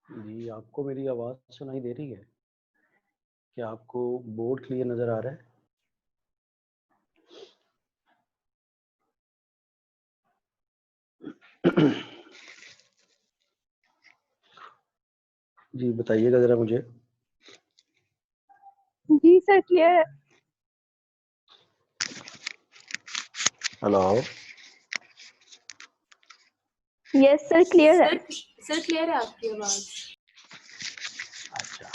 जी, आपको मेरी आवाज़ सुनाई दे रही है? क्या आपको बोर्ड क्लियर नज़र आ रहा है? जी, बताइएगा ज़रा मुझे। जी सर क्लियर है। हेलो। यस सर क्लियर है। सर क्लियर है आपकी आवाज। अच्छा।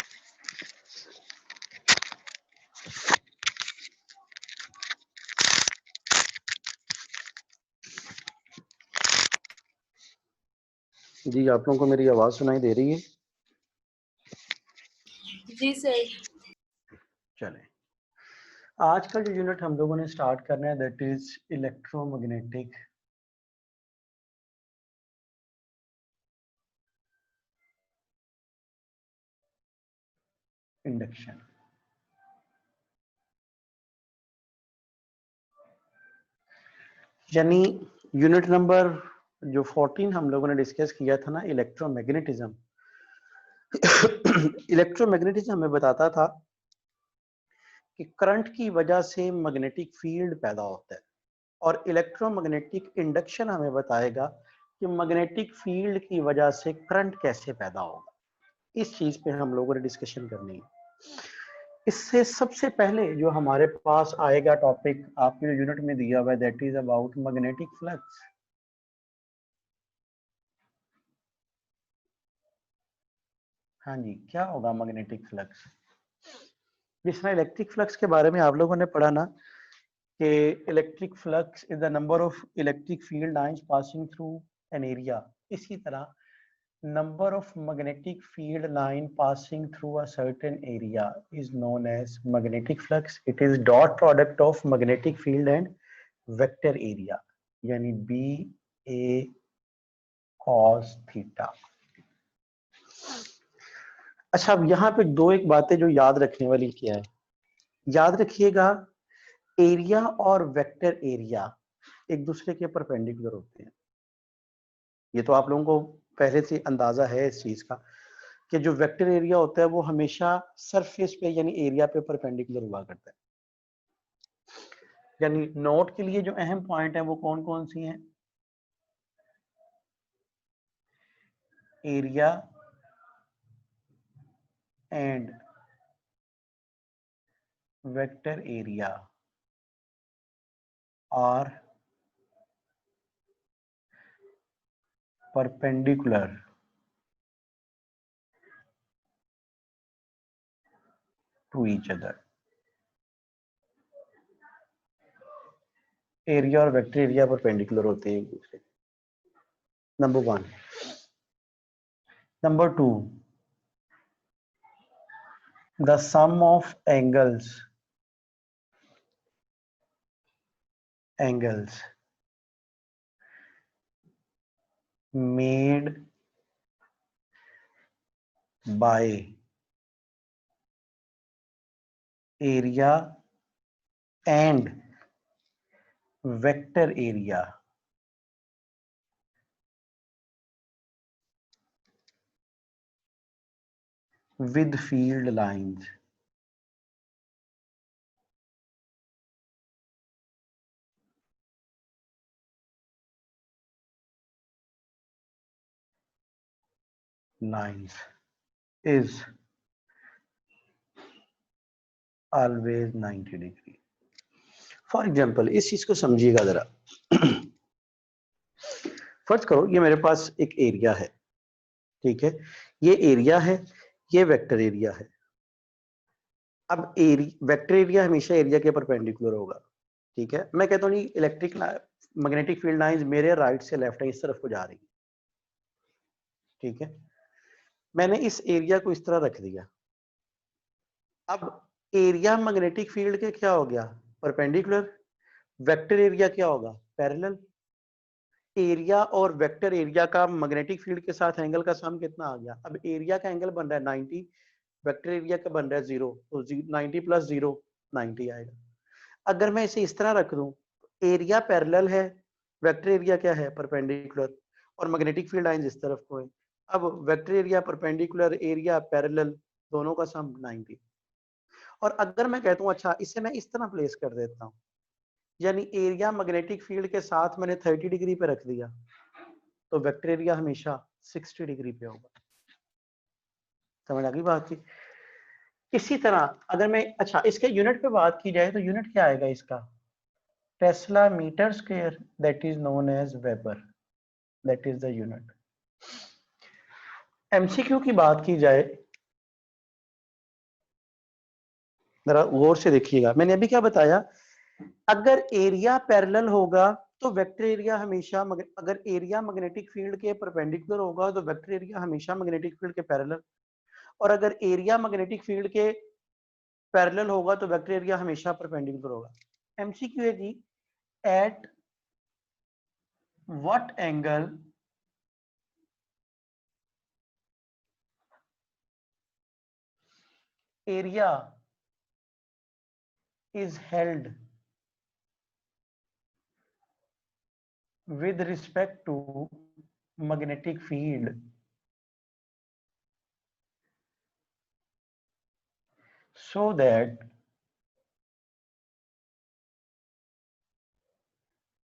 जी, आप लोगों को मेरी आवाज़ सुनाई दे रही है? जी सर। चलें। आज का जो यूनिट हम लोगों ने स्टार्ट करना है दैट इज इलेक्ट्रोमैग्नेटिक इंडक्शन। यानी यूनिट नंबर जो 14 हम लोगों ने डिस्कस किया था ना, इलेक्ट्रोमैग्नेटिज्म। इलेक्ट्रोमैग्नेटिज्म हमें बताता था कि करंट की वजह से मैग्नेटिक फील्ड पैदा होता है, और इलेक्ट्रोमैग्नेटिक इंडक्शन हमें बताएगा कि मैग्नेटिक फील्ड की वजह से करंट कैसे पैदा होगा। इस चीज पे हम लोगों ने डिस्कशन करनी है। इससे सबसे पहले जो हमारे पास आएगा टॉपिक आपके जो यूनिट में दिया हुआ है that is about magnetic flux. हाँ जी, क्या होगा मैग्नेटिक फ्लक्स? जिस तरह इलेक्ट्रिक फ्लक्स के बारे में आप लोगों ने पढ़ा ना कि electric flux is the number of electric field lines passing through an area, इसी तरह number of magnetic field line passing through a certain area is known as magnetic flux. It is dot product of magnetic field and vector area, यानी B A cos theta। अच्छा, अब यहाँ पे दो एक बातें जो याद रखने वाली क्या है, याद रखिएगा एरिया और वेक्टर एरिया एक दूसरे के परपेंडिकुलर होते हैं। ये तो आप लोगों को पहले से अंदाजा है इस चीज का कि जो वेक्टर एरिया होता है वो हमेशा सरफेस पे यानी एरिया पे परपेंडिकुलर हुआ करता है। यानी नोट के लिए जो अहम पॉइंट है वो कौन कौन सी हैं? Area and vector area are perpendicular to each other. Area और वेक्टर एरिया परपेंडिकुलर होते हैं एक दूसरे। Number one. Number two, the sum of angles made by area and vector area with field lines is always 90 degree. For example इस चीज को समझिएगा जरा। फर्ज करो ये मेरे पास एक एरिया है, ठीक है, ये एरिया है, ये वेक्टर एरिया है। अब वेक्टर एरिया हमेशा एरिया के परपेंडिकुलर होगा, ठीक है। मैं कहता हूँ नहीं इलेक्ट्रिक मैग्नेटिक फील्ड लाइंस मेरे राइट से लेफ्ट है, इस तरफ को जा रही है, ठीक है। मैंने इस एरिया को इस तरह रख दिया। अब एरिया मैग्नेटिक फील्ड के क्या हो गया? परपेंडिकुलर। वेक्टर एरिया क्या होगा? पैरेलल। एरिया और वेक्टर एरिया का मैग्नेटिक फील्ड के साथ एंगल का सम कितना आ गया? अब एरिया का एंगल बन रहा है 90, वेक्टर एरिया का बन रहा है 0, तो 90 प्लस 0 90 आएगा। अगर मैं इसे इस तरह रख दूं, एरिया पैरेलल है, वेक्टर एरिया क्या है? परपेंडिकुलर, और मैग्नेटिक फील्ड लाइंस इस तरफ को है। अब vector area, perpendicular area, parallel, दोनों का सम 90। और अगर मैं कहता हूँ अच्छा इसे मैं इस तरह प्लेस कर देता हूँ, यानी एरिया मैग्नेटिक फील्ड के साथ मैंने 30 डिग्री पे रख दिया, तो वेक्टर एरिया हमेशा 60 डिग्री पे होगा। समझ आ गई बात की? इसी तरह अगर मैं अच्छा इसके यूनिट पे बात की जाए तो यूनिट क्या आएगा इसका? Tesla metre square, that is known as weber, that is the unit. MCQ की बात की जाए, जरा गौर से देखिएगा, मैंने अभी क्या बताया, अगर एरिया पैरेलल होगा तो वेक्टर एरिया हमेशा अगर एरिया मैग्नेटिक फील्ड के परपेंडिकुलर होगा तो वेक्टर एरिया हमेशा मैग्नेटिक फील्ड के पैरेलल, और अगर एरिया मैग्नेटिक फील्ड के पैरेलल होगा तो वेक्टर एरिया हमेशा परपेंडिकुलर होगा। एमसीक्यू है जी, at what angle area is held with respect to magnetic field so that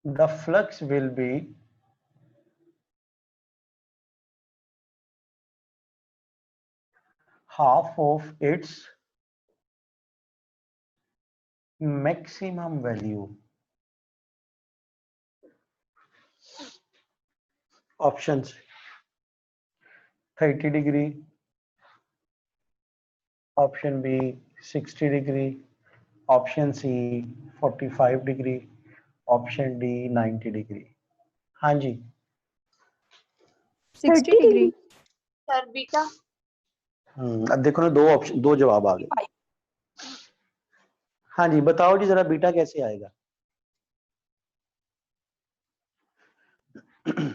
the flux will be half of its maximum value. Options 30 degree, option B 60 degree, option C 45 degree, option D 90 degree। हाँ जी 60 degree। Sir beta. अब देखो ना, दो option, दो जवाब आ गए। हाँ जी बताओ जी जरा, बीटा कैसे आएगा?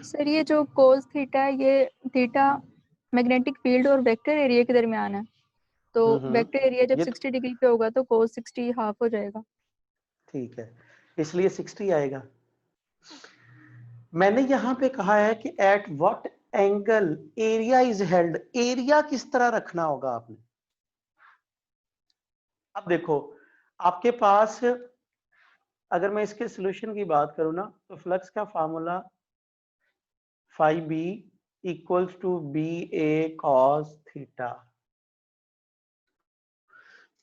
सर ये जो कोस थीटा है, ये थीटा मैग्नेटिक फील्ड और वेक्टर एरिया के दरमियान है, तो वेक्टर एरिया जब ये 60 डिग्री पे होगा तो कोस 60 हाफ हो जाएगा। ठीक है, इसलिए 60 आएगा। मैंने यहां पे कहा है कि eight what angle area is held, area किस तरह रखना होगा आपने। अब देखो आपके पास, अगर मैं इसके सॉल्यूशन की बात करूं ना, तो फ्लक्स का formula phi B equals to B A cos theta.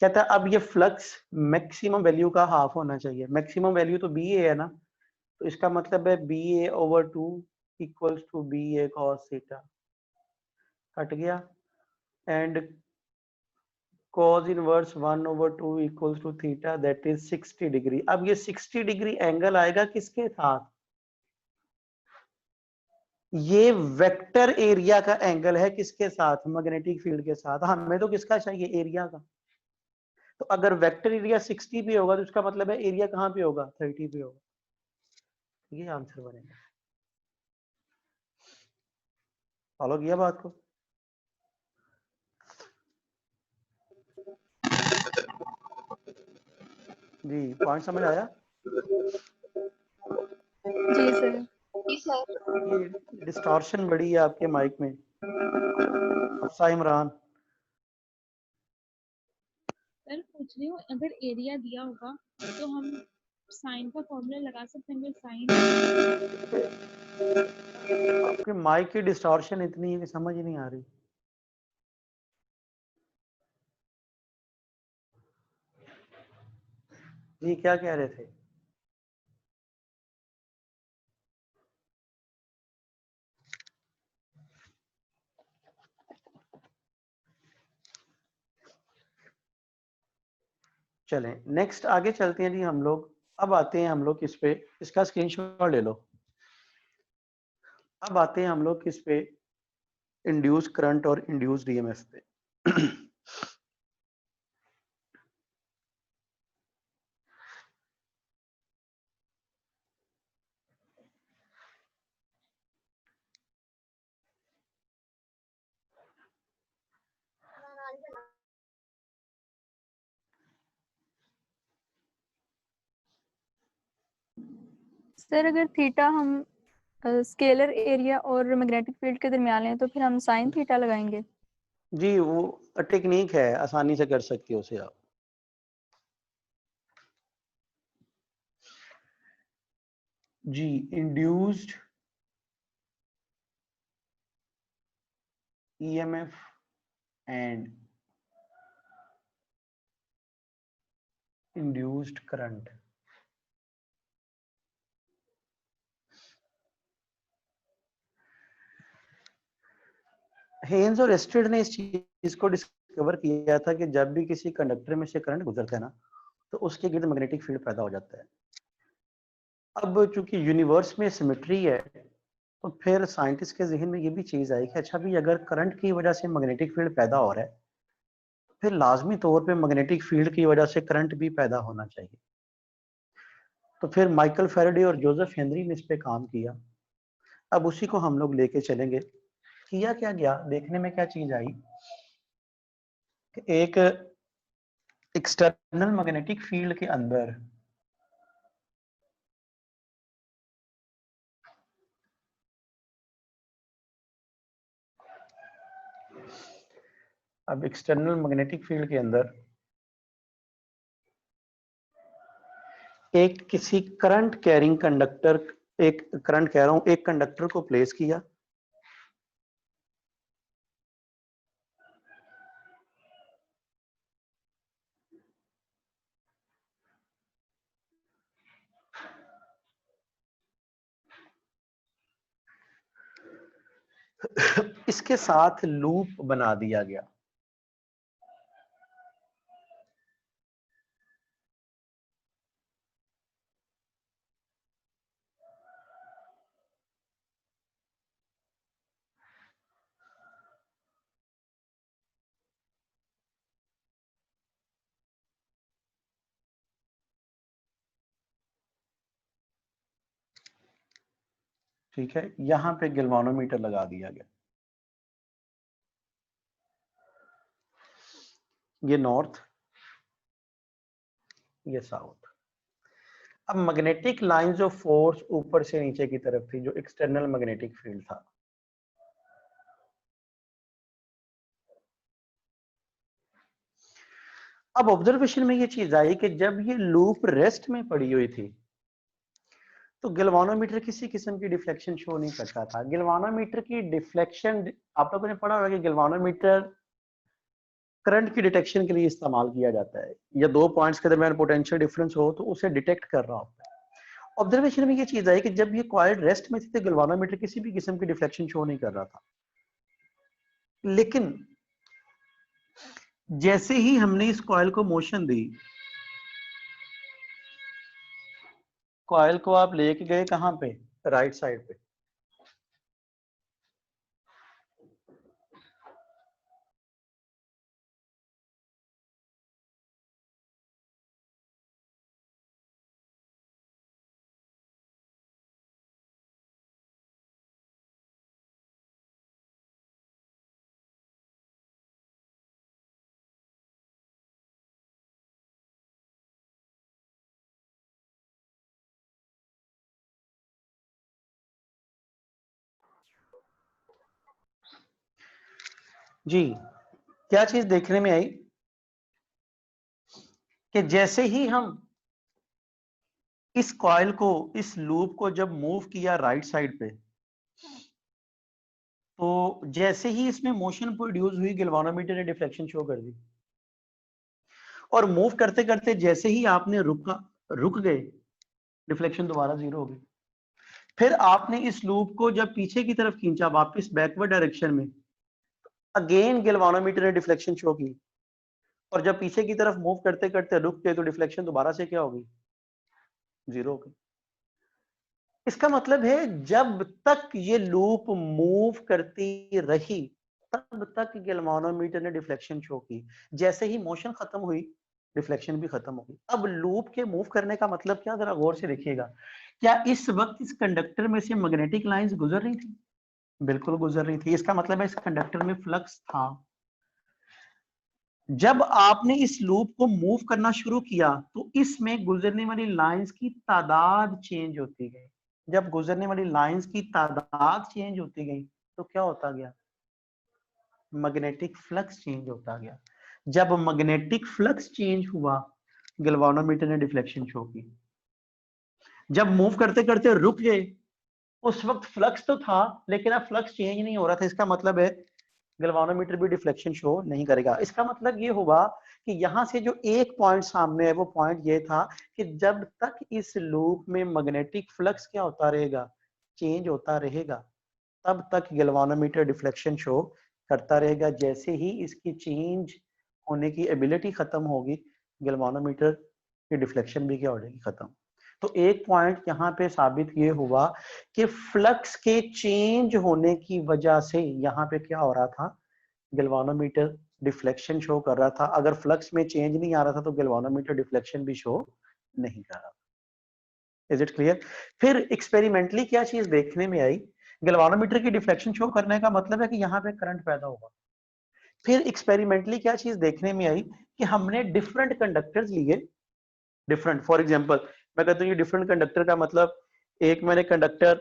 कहता है अब ये फ्लक्स मैक्सिमम वैल्यू का हाफ होना चाहिए, मैक्सिमम वैल्यू तो बी ए है ना, तो इसका मतलब है B A over two equals to B A cos theta, cut गया, and cos inverse 1 over 2 equals to theta, that is 60 degree. अब ये 60 डिग्री एंगल आएगा किसके साथ? ये वेक्टर एरिया का एंगल है, किसके साथ? मैग्नेटिक फील्ड के साथ। हमें तो किसका चाहिए? एरिया का। तो अगर वेक्टर एरिया 60 पे होगा तो उसका मतलब है एरिया कहाँ पे होगा? 30 पे होगा। ये आंसर बनेगा। फॉलो किया बात को? जी पॉइंट समझ आया? जी सर। जी सर। ये डिस्टॉर्शन बड़ी है आपके माइक में। अफसा इमरान, सर पूछ रही हूँ, अगर एरिया दिया होगा तो हम साइन का फॉर्मूला लगा सकते हैं? साइन आपके माइक की डिस्टॉर्शन इतनी है कि समझ ही नहीं आ रही। जी क्या कह रहे थे? चलें नेक्स्ट आगे चलते हैं जी हम लोग। अब आते हैं हम लोग किस पे, इसका स्क्रीनशॉट ले लो। अब आते हैं हम लोग किस पे, इंड्यूस करंट और इंड्यूस डीएमएफ पे। सर अगर थीटा हम स्केलर एरिया और मैग्नेटिक फील्ड के दरमियान है, तो फिर हम साइन थीटा लगाएंगे। जी वो टेक्निक है, आसानी से कर सकती हो उसे आप। जी induced EMF and induced current। Hence और एस्टेड ने इस चीज को डिस्कवर किया था कि जब भी किसी कंडक्टर में से करंट गुजरता है ना, तो उसके गिर्द मैग्नेटिक फील्ड पैदा हो जाता है। अब चूंकि यूनिवर्स में सिमेट्री है, तो फिर साइंटिस्ट के जहन में ये भी चीज आई कि अच्छा भी अगर करंट की वजह से मैग्नेटिक फील्ड पैदा हो रहा है, फिर लाजमी तौर पे मैग्नेटिक फील्ड की वजह से करंट भी पैदा होना चाहिए। तो फिर माइकल फैराडे और जोसेफ हेनरी ने इस पे काम किया। अब उसी को हम लोग लेके चलेंगे। किया क्या गया, देखने में क्या चीज आई कि एक एक्सटर्नल मैग्नेटिक फील्ड के अंदर अब एक्सटर्नल मैग्नेटिक फील्ड के अंदर एक किसी करंट कैरिंग कंडक्टर, एक करंट कह रहा हूं, एक कंडक्टर को प्लेस किया। इसके साथ लूप बना दिया गया। ठीक है, यहां पे गैल्वानोमीटर लगा दिया गया। ये नॉर्थ, ये साउथ। अब मैग्नेटिक लाइंस ऑफ फोर्स ऊपर से नीचे की तरफ थी, जो एक्सटर्नल मैग्नेटिक फील्ड था। अब ऑब्जर्वेशन में ये चीज आई कि जब ये लूप रेस्ट में पड़ी हुई थी, तो गैल्वानोमीटर किसी किस्म की डिफ्लेक्शन शो नहीं करता था। गैल्वानोमीटर की डिफ्लेक्शन, आप लोगों ने पढ़ा होगा कि गैल्वानोमीटर करंट की डिटेक्शन के लिए इस्तेमाल किया जाता है, या दो पॉइंट्स के दरमियान पोटेंशियल डिफरेंस हो तो उसे डिटेक्ट कर रहा होता है। ऑब्जर्वेशन में ये चीज आई कि जब ये कॉइल रेस्ट में थी तो गैल्वानोमीटर किसी भी किस्म की डिफ्लेक्शन शो नहीं कर रहा था। लेकिन जैसे ही हमने इस कॉइल को मोशन दी, कॉइल को आप लेके गए कहां पे, राइट साइड पे, जी क्या चीज देखने में आई कि जैसे ही हम इस कॉइल को, इस लूप को जब मूव किया राइट साइड पे, तो जैसे ही इसमें मोशन प्रोड्यूस हुई, गैल्वानोमीटर ने डिफ्लेक्शन शो कर दी। और मूव करते करते जैसे ही आपने रुक गए, डिफ्लेक्शन दोबारा जीरो हो गई। फिर आपने इस लूप को जब पीछे की तरफ खींचा, वापस बैकवर्ड डायरेक्शन में, अगेन गैल्वानोमीटर ने डिफ्लेक्शन शो की। और जब पीछे की तरफ मूव करते करते रुक गए, तो डिफ्लेक्शन दोबारा से क्या होगी, जीरो हो गई। इसका मतलब है जब तक ये लूप मूव करती रही, तब तक गैल्वानोमीटर ने डिफ्लेक्शन शो की। जैसे ही मोशन खत्म हुई, डिफ्लेक्शन भी खत्म हो गई। अब लूप के मूव करने का मतलब क्या, जरा गौर से देखिएगा। क्या इस वक्त इस कंडक्टर में से मैग्नेटिक लाइंस गुजर रही थी? बिल्कुल गुजर रही थी। इसका मतलब है इस कंडक्टर में फ्लक्स था। जब आपने इस लूप को मूव करना शुरू किया, तो इसमें गुजरने वाली लाइंस की तादाद चेंज होती गई। जब गुजरने वाली लाइंस की तादाद चेंज होती गई तो क्या होता गया, मैग्नेटिक फ्लक्स चेंज होता गया। जब मैग्नेटिक फ्लक्स चेंज हुआ, गैल्वानोमीटर ने डिफ्लेक्शन शो की। जब मूव करते करते रुक गए, उस वक्त फ्लक्स तो था लेकिन अब फ्लक्स चेंज नहीं हो रहा था, इसका मतलब है गैल्वानोमीटर भी डिफ्लेक्शन शो नहीं करेगा। इसका मतलब ये हुआ कि यहां से जो एक पॉइंट सामने है वो पॉइंट ये था कि जब तक इस लूप में मैग्नेटिक फ्लक्स क्या होता रहेगा, चेंज होता रहेगा, तब तक गैल्वानोमीटर डिफ्लेक्शन शो करता रहेगा। जैसे ही इसकी चेंज होने की एबिलिटी खत्म होगी, गैल्वानोमीटर की डिफ्लेक्शन भी क्या हो जाएगी, खत्म। तो एक पॉइंट यहाँ पे साबित ये हुआ कि फ्लक्स के चेंज होने की वजह से यहाँ पे क्या हो रहा था, गैल्वानोमीटर डिफ्लेक्शन शो कर रहा था। अगर फ्लक्स में चेंज नहीं आ रहा था तो गैल्वानोमीटर डिफ्लेक्शन भी शो नहीं कर रहा। Is it clear? फिर एक्सपेरिमेंटली क्या चीज देखने में आई, गैल्वानोमीटर की डिफ्लेक्शन शो करने का मतलब है कि यहाँ पे करंट पैदा होगा। फिर एक्सपेरिमेंटली क्या चीज देखने में आई कि हमने डिफरेंट कंडक्टर्स लिए, डिफरेंट, फॉर एग्जांपल मैं कहता हूँ ये डिफरेंट कंडक्टर का मतलब, एक मैंने कंडक्टर,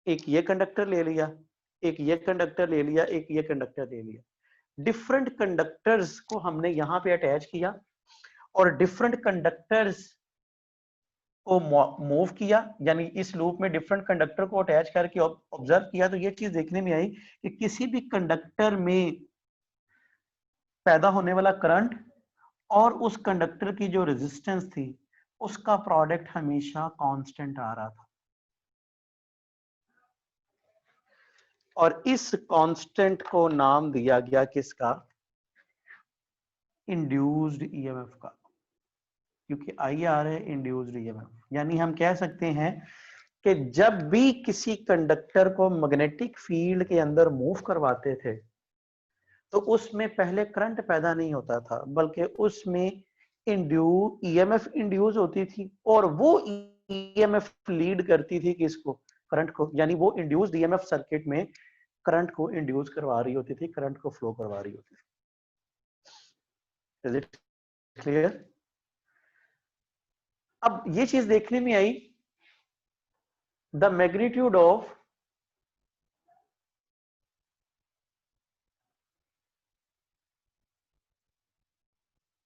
एक ये कंडक्टर ले लिया, एक ये कंडक्टर ले लिया, एक ये कंडक्टर ले लिया। डिफरेंट कंडक्टर्स को हमने यहाँ पे अटैच किया और डिफरेंट कंडक्टर्स को मूव किया, यानी इस लूप में डिफरेंट कंडक्टर को अटैच करके ऑब्जर्व किया। तो ये चीज देखने में आई कि किसी भी कंडक्टर में पैदा होने वाला करंट और उस कंडक्टर की जो रेजिस्टेंस थी उसका प्रोडक्ट हमेशा कांस्टेंट आ रहा था। और इस कांस्टेंट को नाम दिया गया किसका, इंड्यूस्ड ईएमएफ का, क्योंकि IR है इंड्यूस्ड ईएमएफ। यानी हम कह सकते हैं कि जब भी किसी कंडक्टर को मैग्नेटिक फील्ड के अंदर मूव करवाते थे तो उसमें पहले करंट पैदा नहीं होता था, बल्कि उसमें ईएमएफ इंड्यूस होती थी और वो ईएमएफ लीड करती थी किसको, करंट को। यानी वो इंड्यूस्ड ईएमएफ सर्किट में करंट को इंड्यूस करवा रही होती थी, करंट को फ्लो करवा रही होती थी। Is it clear? अब ये चीज देखने में आई, the magnitude of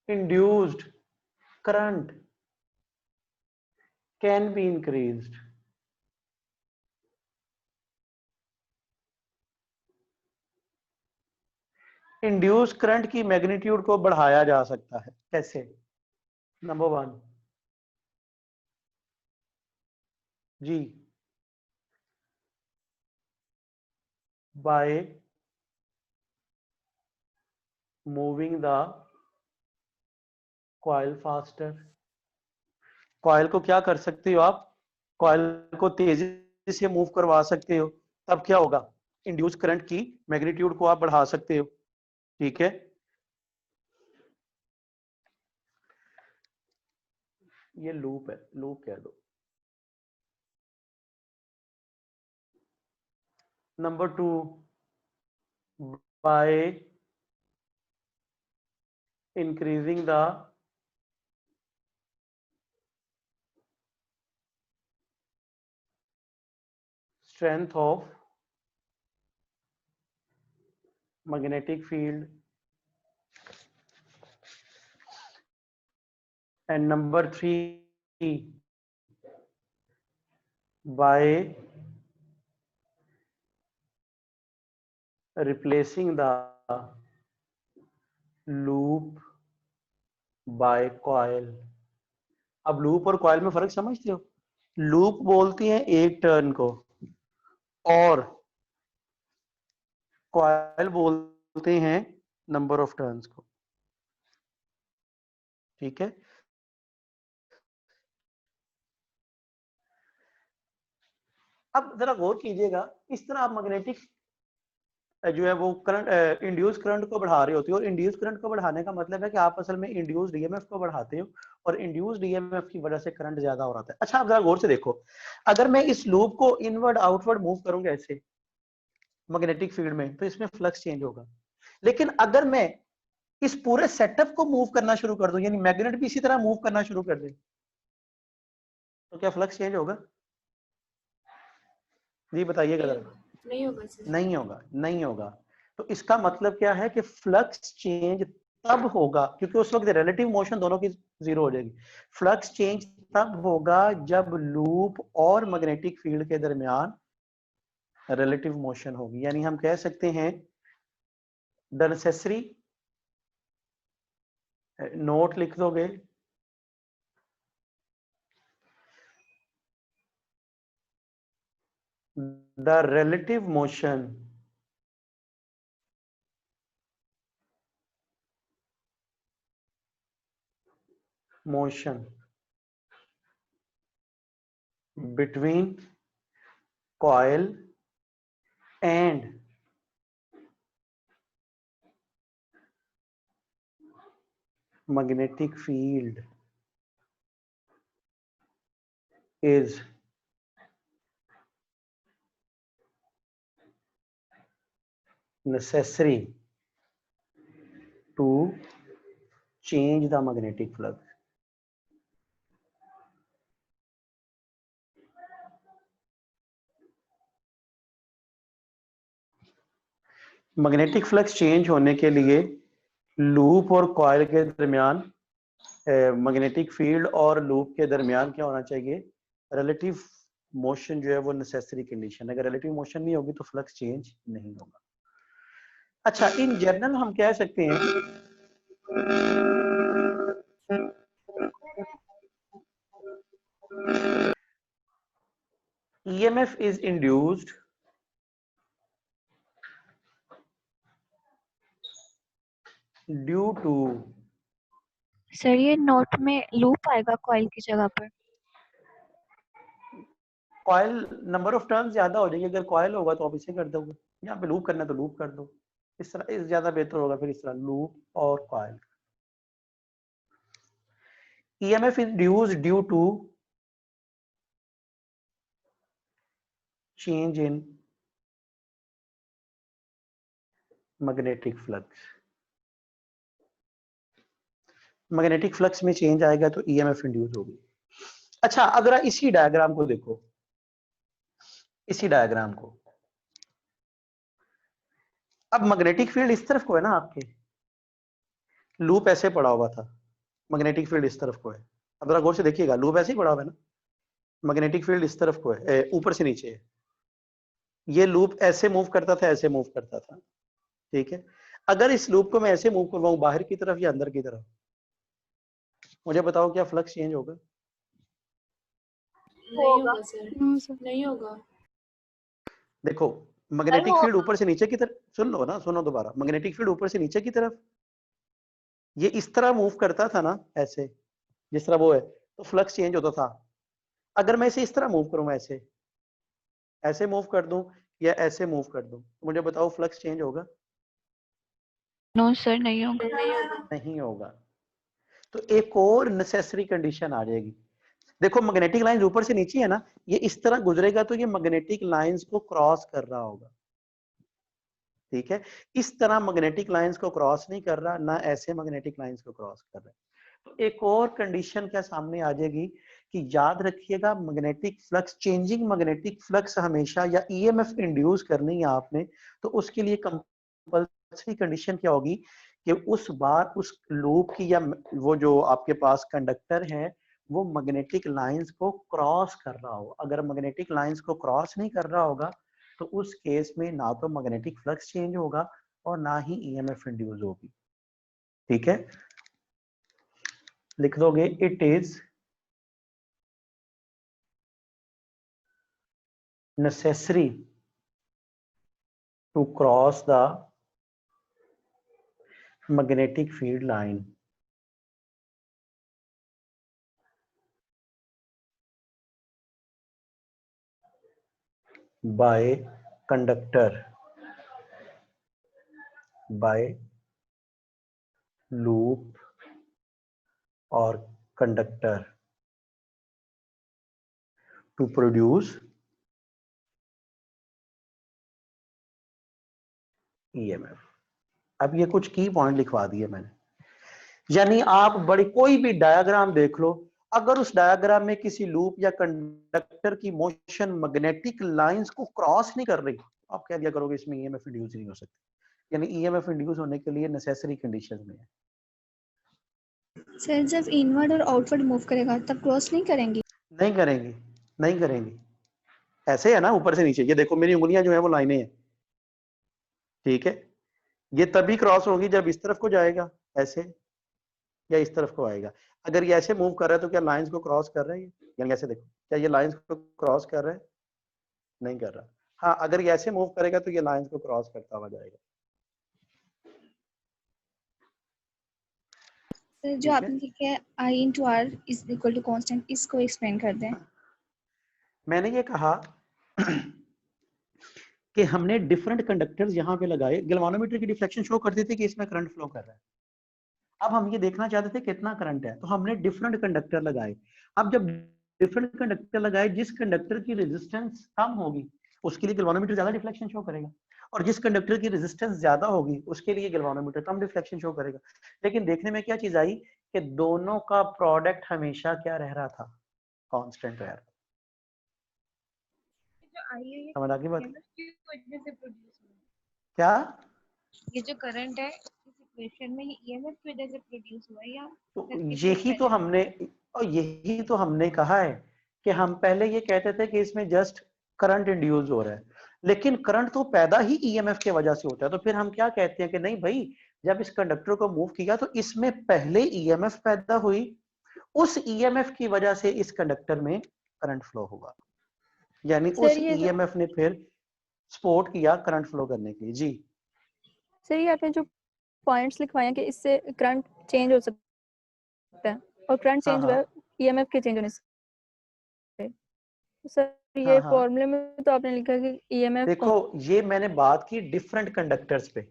induced current can be increased. Induce current की मैग्नीट्यूड को बढ़ाया जा सकता है, कैसे? नंबर 1 जी, by moving the coil faster. Coil को क्या कर सकते हो आप, कॉइल को तेजी से मूव करवा सकते हो, तब क्या होगा, इंड्यूस करंट की मैग्नीट्यूड को आप बढ़ा सकते हो। ठीक है, ये लूप है, लूप कह दो। Number 2, by increasing the strength of magnetic field, and number 3, by replacing the loop by coil। अब लूप और कॉइल में फर्क समझते हो? लूप बोलती है एक टर्न को और कॉइल बोलते हैं नंबर ऑफ टर्न्स को। ठीक है, अब जरा गौर कीजिएगा, इस तरह आप मैग्नेटिक जो है वो करंट, इंड्यूस करंट को बढ़ा रही होती है, और इंड्यूस करंट को बढ़ाने का मतलब है कि आप असल में इंड्यूस्ड ईएमएफ को बढ़ाते हो और इंड्यूस्ड ईएमएफ की वजह से करंट ज्यादा हो रहा है। अच्छा, आप जरा गौर से देखो, अगर मैं इस लूप को इनवर्ड आउटवर्ड मूव करूंगा ऐसे मैग्नेटिक फील्ड में, तो इसमें फ्लक्स चेंज होगा। लेकिन अगर मैं इस पूरे सेटअप को मूव करना शुरू कर दूं, यानी मैग्नेट भी इसी तरह मूव करना शुरू कर दे, तो क्या फ्लक्स चेंज होगा? जी बताइएगा जरा। नहीं होगा सर। नहीं होगा, नहीं होगा। तो इसका मतलब क्या है कि फ्लक्स चेंज तब होगा, क्योंकि उस वक्त रिलेटिव मोशन दोनों की जीरो हो जाएगी। फ्लक्स चेंज तब होगा जब लूप और मैग्नेटिक फील्ड के दरमियान रिलेटिव मोशन होगी। यानी हम कह सकते हैं द नेसेसरी, नोट लिख दोगे, the relative motion between coil and magnetic field is necessary to change the magnetic flux. Magnetic flux change होने के लिए लूप और कॉइल के दरमियान, मैग्नेटिक फील्ड और लूप के दरमियान क्या होना चाहिए, रिलेटिव मोशन जो है वो नेसेसरी कंडीशन। अगर रिलेटिव मोशन नहीं होगी तो फ्लक्स चेंज नहीं होगा। अच्छा, इन जनरल हम कह सकते हैं EMF is induced due to, sir ये नोट में लूप आएगा कॉइल की जगह पर। कॉइल नंबर ऑफ टर्न्स ज्यादा हो जाएगी। अगर कॉइल होगा तो आप इसे कर दोगे, यहाँ पे लूप करना है तो लूप कर दो, इस तरह इस ज्यादा बेहतर होगा। फिर इस तरह लूप और coil. EMF induced due to change in magnetic flux। Magnetic flux में चेंज आएगा तो EMF इंड्यूस होगी। अच्छा, अगर इसी डायग्राम को देखो, इसी डायग्राम को, अब मैग्नेटिक फील्ड इस तरफ को है ना आपके, लूप ऐसे पड़ा हुआ था, मैग्नेटिक फील्ड इस तरफ को है। अब जरा गौर से देखिएगा, लूप ऐसे ही पड़ा हुआ है ना, मैग्नेटिक फील्ड इस तरफ को है, ऊपर से नीचे है। ये लूप ऐसे मूव करता था, ऐसे मूव करता था, ठीक है। अगर इस लूप को मैं ऐसे मूव करवाऊं बाहर की तरफ या अंदर की तरफ, मुझे बताओ क्या फ्लक्स चेंज होगा? नहीं होगा सर। नहीं होगा। देखो, मैग्नेटिक फील्ड ऊपर से नीचे की तरफ, सुन लो ना, सुनो दोबारा। मैग्नेटिक फील्ड ऊपर से नीचे की तरफ ये इस तरह मूव करता था ना, ऐसे जिस तरह वो है, तो फ्लक्स चेंज होता था। अगर मैं इसे इस तरह मूव करूं, ऐसे ऐसे मूव कर दूं या ऐसे मूव कर दूं, तो मुझे बताओ फ्लक्स चेंज होगा? नो सर, नहीं होगा। नहीं होगा। तो एक और नेसेसरी कंडीशन आ जाएगी। देखो, मैग्नेटिक लाइंस ऊपर से नीचे है ना, ये इस तरह गुजरेगा तो ये मैग्नेटिक लाइंस को क्रॉस कर रहा होगा, ठीक है। इस तरह मैग्नेटिक लाइंस को क्रॉस नहीं कर रहा, ना ऐसे मैग्नेटिक लाइंस को क्रॉस कर रहा है। तो एक और कंडीशन क्या सामने आ जाएगी कि याद रखिएगा, magnetic flux, changing magnetic flux हमेशा या EMF इंड्यूस करनी है आपने, तो उसके लिए कंपल्सरी कंडीशन क्या होगी कि उस बार उस लूप की या वो जो आपके पास कंडक्टर है वो मैग्नेटिक लाइंस को क्रॉस कर रहा हो। अगर मैग्नेटिक लाइंस को क्रॉस नहीं कर रहा होगा तो उस केस में ना तो मैग्नेटिक फ्लक्स चेंज होगा और ना ही EMF इंड्यूस होगी, ठीक है। लिख दोगे, it is necessary to cross the magnetic field line by conductor, by loop or conductor to produce EMF। अब ये कुछ की पॉइंट लिखवा दिए मैंने। यानी आप बड़ी कोई भी डायग्राम देख लो, अगर उस डायग्राम में किसी लूप या कंडक्टर की मोशन मैग्नेटिक लाइंस को क्रॉस नहीं कर रही, आप क्या दिया करोगे इसमें ईएमएफ इंड्यूस नहीं हो सकती, यानी ईएमएफ इंड्यूस होने के लिए नेसेसरी कंडीशन में है। सर जब इनवर्ड और आउटवर्ड मूव करेगा तब क्रॉस नहीं करेंगी? नहीं करेंगे, नहीं करेंगे। ऐसे है ना, ऊपर से नीचे, ये देखो मेरी उंगलियां जो है वो लाइनें हैं, ठीक है। ये तभी क्रॉस होगी जब इस तरफ को जाएगा ऐसे, या इस तरफ को आएगा। अगर ये ऐसे मूव कर रहा है तो क्या लाइंस को क्रॉस कर रहे हैं, यानी ऐसे देखो, क्या ये लाइंस को क्रॉस कर रहा है? नहीं कर रहा। हाँ, अगर ये ऐसे मूव करेगा तो ये लाइंस को क्रॉस करता हुआ जाएगा। सर जो आपने लिखा है I into R is equal to constant, इसको एक्सप्लेन कर दें। मैंने ये कहा कि हमने डिफरेंट कंडक्टर्स यहाँ पे लगाए, गैल्वानोमीटर की डिफ्लेक्शन शो करती थी कि इसमें करंट फ्लो कर रहा है। अब हम ये देखना चाहते थे कितना करंट है, तो हमने डिफरेंट कंडक्टर लगाए। अब जब डिफरेंट कंडक्टर लगाए, जिस कंडक्टर की रेजिस्टेंस कम होगी उसके लिए गैल्वानोमीटर ज्यादा डिफ्लेक्शन शो करेगा, और जिस कंडक्टर की रेजिस्टेंस ज्यादा होगी उसके लिए गैल्वानोमीटर कम डिफ्लेक्शन शो करेगा। लेकिन देखने में क्या चीज आई कि दोनों का प्रोडक्ट हमेशा क्या रह रहा था, कांस्टेंट रह रहा था। समझ आ गई बात? क्या ये जो करंट है इस इक्वेशन में ये ईएमएफ की वजह से प्रोड्यूस हुआ है या तो यही तो हमने कहा है कि हम पहले ये कहते थे कि इसमें जस्ट करंट इंड्यूस हो रहा है, लेकिन करंट तो पैदा ही ईएमएफ की वजह से होता है। तो फिर हम क्या कहते हैं कि नहीं भाई, जब इस कंडक्टर को मूव किया तो इसमें पहले ईएमएफ पैदा हुई, उस ईएमएफ की वजह से इस कंडक्टर में करंट फ्लो हुआ, यानी उस ईएमएफ ने फिर सपोर्ट किया करंट फ्लो करने के लिए। जी सर, ये आपने जो पॉइंट्स लिखवाए हैं कि इससे करंट चेंज हो सकता है, और करंट चेंज हुआ ईएमएफ के चेंज होने से। सर ये फॉर्मूले में तो आपने लिखा कि ईएमएफ, देखो ये मैंने बात की डिफरेंट कंडक्टर्स पे।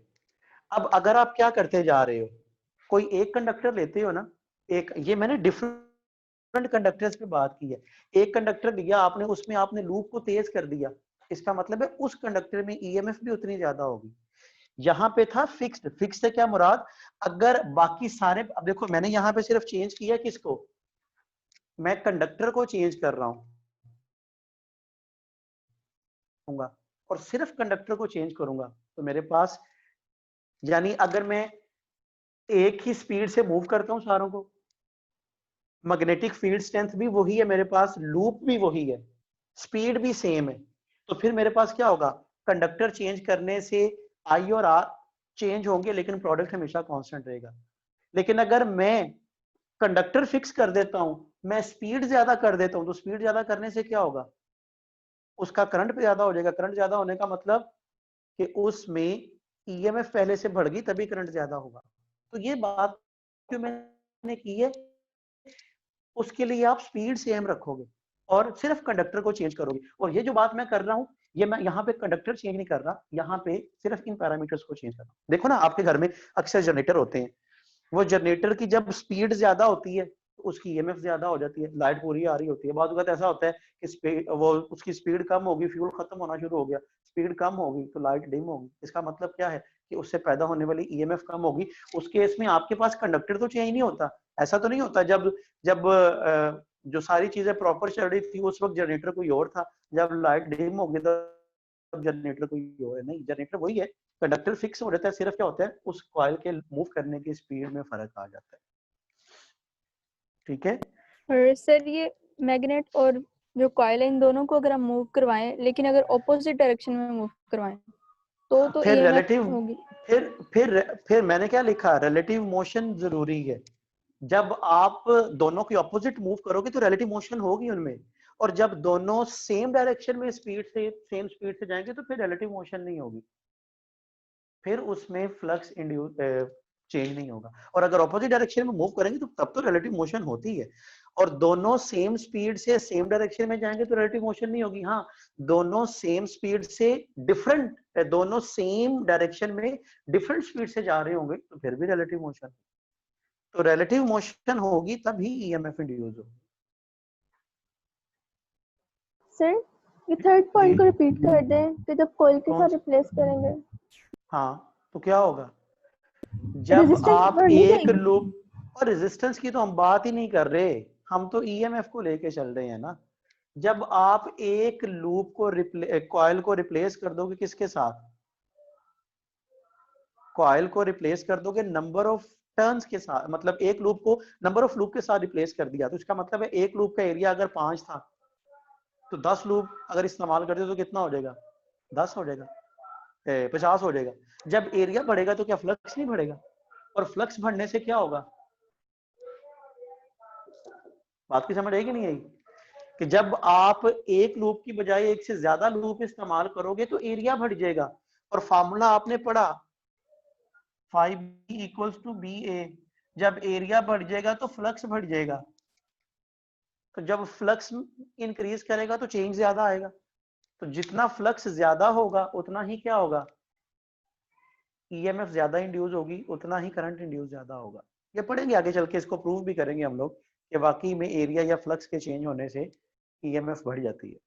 अब अगर आप क्या करते जा रहे हो, कोई एक कंडक्टर लेते हो ना, एक, ये मैंने डिफरेंट कंडक्टर्स पे बात की है। एक कंडक्टर लिया आपने, उसमें आपने लूप को तेज कर दिया, इसका मतलब है उस कंडक्टर में ईएमएफ भी उतनी ज्यादा होगी। यहाँ पे था फिक्स्ड। फिक्स से क्या मुराद, अगर बाकी सारे, अब देखो मैंने यहाँ पे सिर्फ चेंज किया किसको, मैं कंडक्टर को चेंज कर रहा हूँ और सिर्फ कंडक्टर को चेंज करूंगा तो मेरे पास, यानी अगर मैं एक ही स्पीड से मूव करता हूं सारों को, मैग्नेटिक फील्ड स्ट्रेंथ भी वही है मेरे पास, लूप भी वही है, स्पीड भी सेम है, तो फिर मेरे पास क्या होगा, कंडक्टर चेंज करने से आई और आर चेंज होंगे लेकिन प्रोडक्ट हमेशा कांस्टेंट रहेगा। लेकिन अगर मैं कंडक्टर फिक्स कर देता हूं, मैं स्पीड ज्यादा कर देता हूं, तो स्पीड ज्यादा करने से क्या होगा, उसका करंट भी ज्यादा हो जाएगा। करंट ज्यादा होने का मतलब कि उसमें ईएमएफ पहले से बढ़ गई, तभी करंट ज्यादा होगा। तो ये बात जो मैंने की है, उसके लिए आप स्पीड सेम रखोगे और सिर्फ कंडक्टर को चेंज करोगे। और ये जो बात मैं कर रहा हूं, ये मैं यहाँ पे कंडक्टर चेंज नहीं कर रहा, यहाँ पे सिर्फ इन पैरामीटर्स को चेंज कर रहा हूं। देखो ना, आपके घर में अक्सर जनरेटर होते हैं, वो जनरेटर की जब स्पीड ज्यादा होती है तो उसकी ईएमएफ ज्यादा हो जाती है, लाइट पूरी आ रही होती है। बहुत वक्त ऐसा होता है कि वो उसकी स्पीड कम होगी, फ्यूल खत्म होना शुरू हो गया, स्पीड कम होगी तो लाइट डिम होगी। इसका मतलब क्या है कि उससे पैदा होने वाली ईएमएफ कम होगी। उस केस में आपके पास कंडक्टर तो चेंज नहीं होता। ऐसा तो नहीं होता जब जब जो सारी चीजें प्रॉपर चल रही थी उस वक्त जनरेटर कोई और था, जब लाइट डिम होगी तब जनरेटर कोई और है। नहीं, जनरेटर वही है, कंडक्टर फिक्स हो जाता है, सिर्फ क्या होता है उस कॉइल के मूव करने की स्पीड में फर्क आ जाता है। ठीक है। और सर ये मैग्नेट और जो कॉइल है, इन दोनों को अगर हम मूव करवाएं, लेकिन अगर ऑपोजिट डायरेक्शन में मूव करवाएं तो फिर ईएमएफ रिलेटिव होगी। फिर मैंने क्या लिखा, रिलेटिव मोशन जरूरी है। जब आप दोनों की ऑपोजिट मूव करोगे तो रिलेटिव मोशन होगी उनमें, और जब दोनों सेम डायरेक्शन में सेम स्पीड से जाएंगे तो फिर रिलेटिव मोशन नहीं होगी, फिर उसमें फ्लक्स चेंज नहीं होगा। और अगर ऑपोजिट डायरेक्शन में मूव करेंगे तो तब तो रिलेटिव मोशन होती है। और दोनों सेम स्पीड से सेम डायरेक्शन में जाएंगे तो रिलेटिव मोशन नहीं होगी। हाँ, दोनों सेम स्पीड से दोनों सेम डायरेक्शन में डिफरेंट स्पीड से जा रहे होंगे तो फिर भी रिलेटिव मोशन। तो रिलेटिव मोशन होगी तभी ईएमएफ इंड्यूस होगी। सर ये थर्ड पॉइंट को रिपीट कर दें कि जब कॉइल के साथ रिप्लेस करेंगे। हाँ, तो क्या होगा, जब आप एक लूप, और रेजिस्टेंस की तो हम बात ही नहीं कर रहे, हम तो ईएमएफ को लेके चल रहे हैं ना। जब आप एक लूप को कॉइल को रिप्लेस कर दोगे किसके साथ, कॉइल को रिप्लेस कर दोगे नंबर ऑफ टर्न्स के साथ, मतलब एक लूप को नंबर ऑफ लूप के साथ रिप्लेस कर दिया, तो इसका मतलब है एक लूप का एरिया अगर 5 था तो 10 लूप अगर इस्तेमाल करते तो कितना हो जाएगा, 10 हो जाएगा, 50 हो जाएगा। जब एरिया बढ़ेगा तो क्या फ्लक्स नहीं बढ़ेगा, और फ्लक्स बढ़ने से क्या होगा, बात की समझ आएगी नहीं आई, कि जब आप एक लूप की बजाय एक से ज्यादा लूप इस्तेमाल करोगे तो एरिया बढ़ जाएगा। और फार्मूला आपने पढ़ा 5b = ba, जब एरिया बढ़ जाएगा तो फ्लक्स बढ़ जाएगा, तो जब फ्लक्स इंक्रीज करेगा तो चेंज ज्यादा आएगा, तो जितना फ्लक्स ज्यादा होगा उतना ही क्या होगा, ईएमएफ ज्यादा इंड्यूस होगी, उतना ही करंट इंड्यूस ज्यादा होगा। ये पढ़ेंगे आगे चल के, इसको प्रूव भी करेंगे हम लोग कि वाकई में एरिया या फ्लक्स के चेंज होने से ईएमएफ बढ़ जाती है।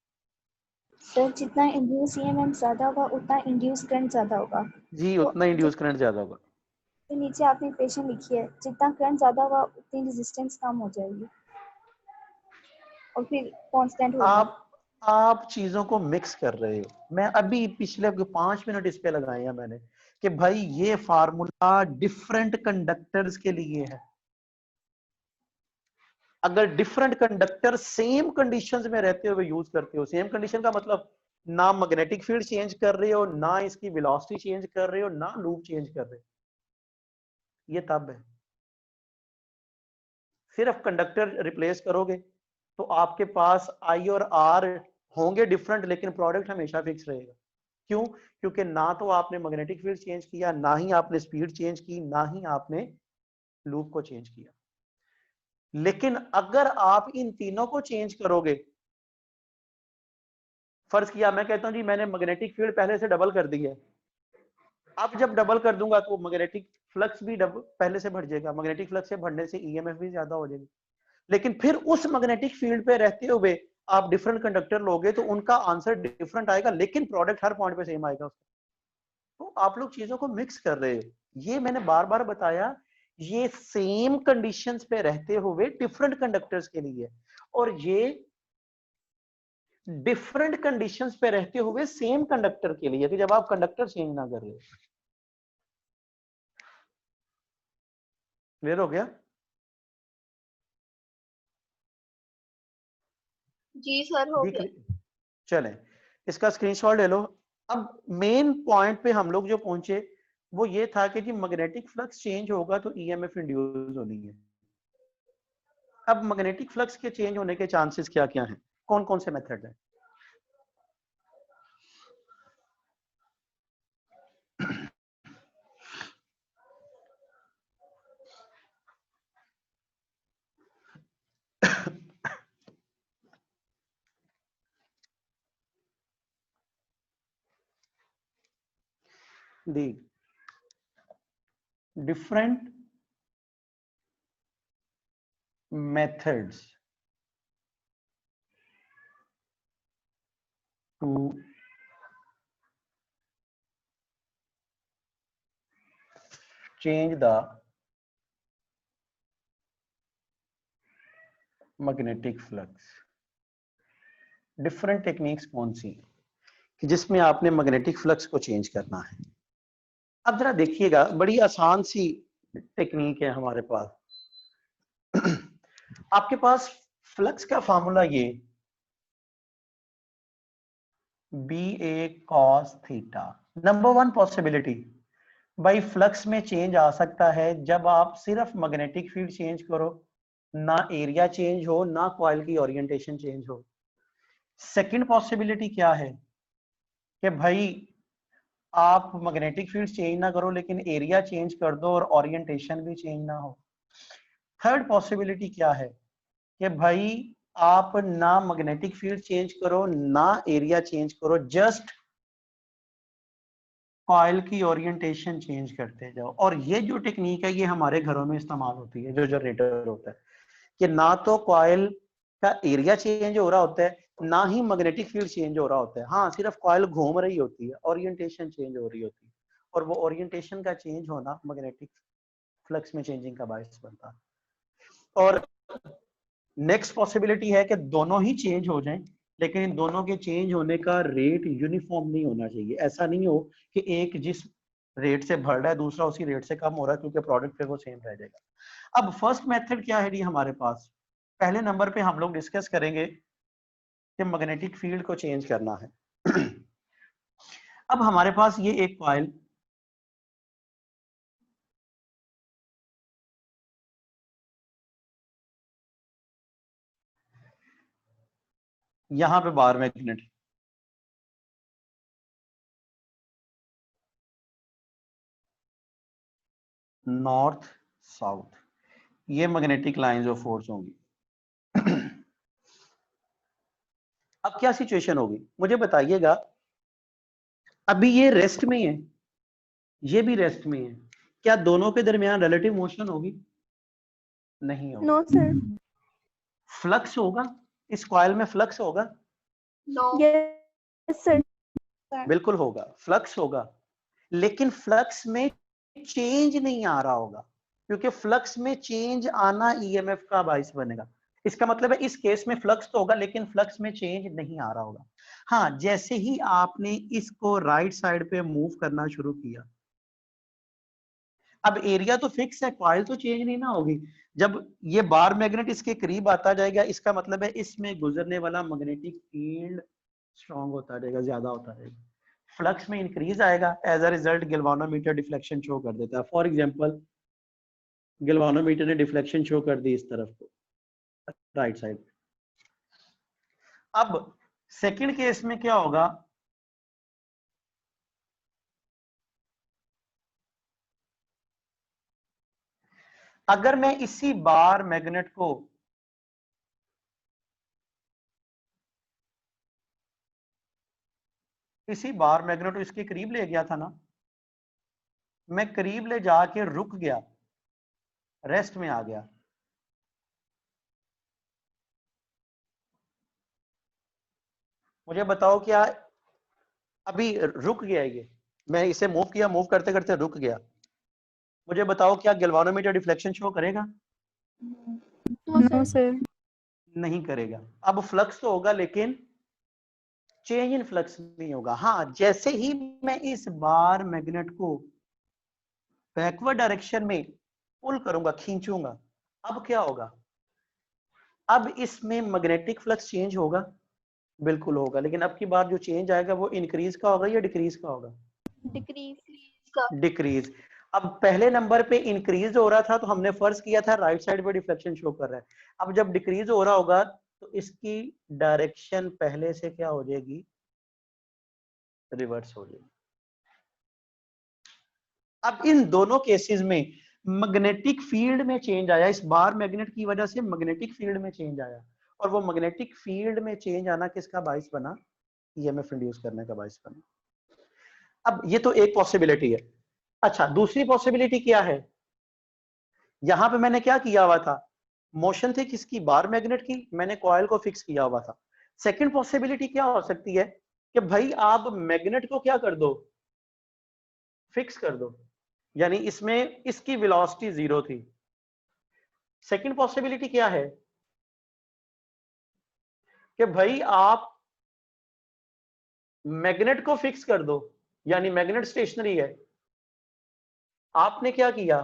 सर जितना इंड्यूस ईएमएफ ज्यादा होगा उतना इंड्यूस करंट ज्यादा होगा। जी, उतना इंड्यूस करंट ज्यादा होगा। तो नीचे आपने इक्वेशन लिखी है, जितना करंट ज्यादा होगा उतनी रेजिस्टेंस कम हो जाएगी और फिर कांस्टेंट होगा। आप चीजों को मिक्स कर रहे हो। मैं अभी पिछले 5 मिनट इस पे लगाए हैं मैंने कि भाई ये फार्मूला डिफरेंट कंडक्टर्स के लिए है। अगर डिफरेंट कंडक्टर सेम कंडीशंस में रहते हुए यूज करते हो, सेम कंडीशन का मतलब ना मैग्नेटिक फील्ड चेंज कर रहे हो, ना इसकी वेलोसिटी चेंज कर रहे हो, ना लूप चेंज कर रहे हो, ये तब है। सिर्फ कंडक्टर रिप्लेस करोगे तो आपके पास आई और आर होंगे डिफरेंट, लेकिन प्रोडक्ट हमेशा फिक्स रहेगा। क्यों? क्योंकि ना तो आपने मैग्नेटिक फील्ड चेंज किया, ना ही आपने स्पीड चेंज की, ना ही आपने लूप को चेंज किया। लेकिन अगर आप इन तीनों को चेंज करोगे, फर्ज किया मैं कहता हूं जी मैंने मैग्नेटिक फील्ड पहले से डबल कर दी है, अब जब डबल कर दूंगा तो मैग्नेटिक फ्लक्स भी पहले से बढ़ जाएगा, मैग्नेटिक फ्लक्स से बढ़ने से ईएमएफ भी ज्यादा हो जाएगी। लेकिन फिर उस मैग्नेटिक फील्ड पे रहते हुए आप डिफरेंट कंडक्टर लोगे तो उनका आंसर डिफरेंट आएगा, लेकिन प्रोडक्ट हर पॉइंट पे सेम आएगा। तो आप लोग चीजों को मिक्स कर रहे हो, ये मैंने बार बार बताया, ये सेम कंडीशंस पे रहते हुए डिफरेंट कंडक्टर्स के लिए, और ये डिफरेंट कंडीशंस पे रहते हुए सेम कंडक्टर के लिए, कि जब आप कंडक्टर चेंज ना कर रहे हो। क्लियर हो गया? जी सर हो गया। चले इसका स्क्रीनशॉट ले लो। अब मेन पॉइंट पे हम लोग जो पहुंचे वो ये था कि जी मैग्नेटिक फ्लक्स चेंज होगा तो ईएमएफ इंड्यूस होनी है। अब मैग्नेटिक फ्लक्स के चेंज होने के चांसेस क्या क्या हैं, कौन कौन से मेथड हैं? the different methods to change the magnetic flux। Different techniques कौन सी कि जिसमें आपने मैग्नेटिक फ्लक्स को चेंज करना है? अब जरा देखिएगा, बड़ी आसान सी टेक्निक है हमारे पास। आपके पास फ्लक्स का फॉर्मूला ये BA cos theta. Number 1 possibility भाई फ्लक्स में चेंज आ सकता है जब आप सिर्फ मैग्नेटिक फील्ड चेंज करो, ना एरिया चेंज हो, ना कॉइल की ओरिएंटेशन चेंज हो। सेकंड पॉसिबिलिटी क्या है कि भाई आप मैग्नेटिक फील्ड चेंज ना करो लेकिन एरिया चेंज कर दो और ओरिएंटेशन भी चेंज ना हो। थर्ड पॉसिबिलिटी क्या है कि भाई आप ना मैग्नेटिक फील्ड चेंज करो, ना एरिया चेंज करो, जस्ट कॉइल की ओरिएंटेशन चेंज करते जाओ। और ये जो टेक्निक है ये हमारे घरों में इस्तेमाल होती है, जो जनरेटर होता है, कि ना तो कॉइल का एरिया चेंज हो रहा होता है, ना ही मैग्नेटिक फील्ड चेंज हो रहा होता है। हाँ, सिर्फ कॉइल घूम रही होती है, ओरिएंटेशन चेंज हो रही होती है, और वो ओरिएंटेशन का चेंज होना मैग्नेटिक फ्लक्स में चेंजिंग का बायस बनता है। और नेक्स्ट पॉसिबिलिटी है कि दोनों ही चेंज हो जाएं, लेकिन इन दोनों के चेंज होने का रेट यूनिफॉर्म नहीं होना चाहिए। ऐसा नहीं हो कि एक जिस रेट से बढ़ रहा है दूसरा उसी रेट से कम हो रहा है, क्योंकि प्रोडक्ट फिर वो सेम रह जाएगा। अब फर्स्ट मेथड क्या है जी हमारे पास? पहले नंबर पे हम लोग डिस्कस करेंगे कि मैग्नेटिक फील्ड को चेंज करना है। अब हमारे पास ये एक कॉइल यहां पे बार मैग्नेट, नॉर्थ साउथ, ये मैग्नेटिक लाइंस ऑफ फोर्स होंगी। अब क्या सिचुएशन होगी मुझे बताइएगा। अभी ये रेस्ट में है, ये भी रेस्ट में है, क्या दोनों के दरमियान रिलेटिव मोशन होगी? नहीं होगी। No sir. फ्लक्स होगा, इस कॉइल में फ्लक्स होगा? No yes sir. बिल्कुल होगा, फ्लक्स होगा, लेकिन फ्लक्स में चेंज नहीं आ रहा होगा, क्योंकि फ्लक्स में चेंज आना ईएमएफ का बाइस बनेगा। इसका मतलब है इस केस में फ्लक्स तो होगा लेकिन फ्लक्स में चेंज नहीं आ रहा होगा। हाँ, जैसे ही आपने इसको राइट साइड पे मूव करना शुरू किया, अब एरिया तो फिक्स है, कॉइल तो चेंज नहीं ना होगी। जब ये बार मैग्नेट इसके करीब आता जाएगा, इसका मतलब है इसमें गुजरने वाला मैग्नेटिक फील्ड स्ट्रांग होता जाएगा, ज्यादा होता जाएगा, फ्लक्स में इंक्रीज आएगा। As a result galvanometer deflection show कर देता है। फॉर एग्जांपल गैल्वानोमीटर ने डिफ्लेक्शन शो कर दी इस तरफ को, राइट साइड। अब सेकंड केस में क्या होगा? अगर मैं इसी बार मैग्नेट को इसके करीब ले गया था ना, मैं करीब ले जाके रुक गया, रेस्ट में आ गया, मुझे बताओ क्या अभी रुक गया ये? मैं इसे मूव किया, मूव करते करते रुक गया, मुझे बताओ क्या गैल्वानोमीटर डिफ्लेक्शन शो करेगा? No sir. नहीं करेगा। अब फ्लक्स तो होगा लेकिन चेंज इन फ्लक्स नहीं होगा। हाँ, जैसे ही मैं इस बार मैग्नेट को बैकवर्ड डायरेक्शन में पुल करूंगा, खींचूंगा, अब क्या होगा? अब इसमें मैग्नेटिक फ्लक्स चेंज होगा, बिल्कुल होगा, लेकिन अब की बार जो चेंज आएगा वो इंक्रीज का होगा या डिक्रीज का होगा? डिक्रीज। अब पहले नंबर पे इंक्रीज हो रहा था तो हमने फर्ज किया था राइट साइड पे डिफ्लेक्शन शो कर रहा है। अब जब डिक्रीज हो रहा होगा तो इसकी डायरेक्शन पहले से क्या हो जाएगी? रिवर्स हो जाएगी। अब इन दोनों केसेस में मैग्नेटिक फील्ड में चेंज आया, इस बार मैग्नेट की वजह से मैग्नेटिक फील्ड में चेंज आया, और वो मैग्नेटिक फील्ड में चेंज आना किसका बाइस बना? ईएमएफ इंड्यूस करने का बाइस बना। अब ये तो एक पॉसिबिलिटी है। अच्छा, दूसरी पॉसिबिलिटी क्या है? यहां पे मैंने क्या किया हुआ था? मोशन थी किसकी? बार मैग्नेट की, मैंने कॉइल को फिक्स किया हुआ था। सेकंड पॉसिबिलिटी क्या हो सकती है कि भाई आप मैग्नेट को क्या कर दो? फिक्स कर दो, यानी इसमें इसकी वेलोसिटी 0 थी। सेकंड पॉसिबिलिटी क्या है कि भाई आप मैग्नेट को फिक्स कर दो, यानी मैग्नेट स्टेशनरी है, आपने क्या किया?